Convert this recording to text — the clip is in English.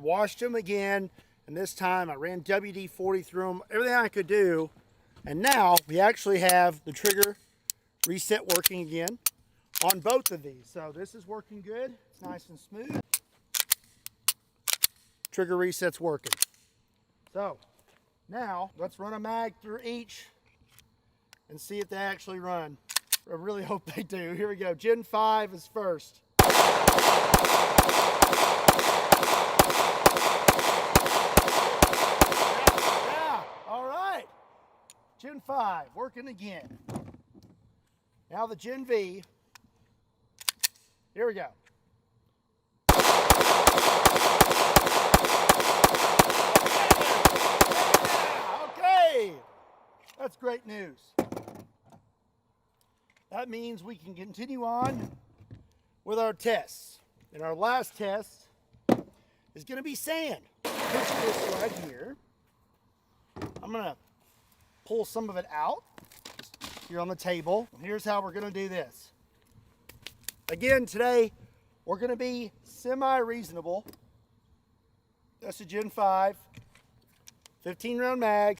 washed them again, and this time I ran WD-40 through them, everything I could do. And now we actually have the trigger reset working again on both of these. So this is working good. It's nice and smooth. Trigger reset's working. So now let's run a mag through each and see if they actually run. I really hope they do. Here we go. Gen 5 is first. Yeah, all right. Gen 5 working again. Now the Gen V. Here we go. Okay, that's great news. That means we can continue on with our tests. And our last test is going to be sand. Picture this right here. I'm going to pull some of it out here on the table. Here's how we're going to do this. Again, today we're going to be semi-reasonable. That's a Gen 5, 15 round mag.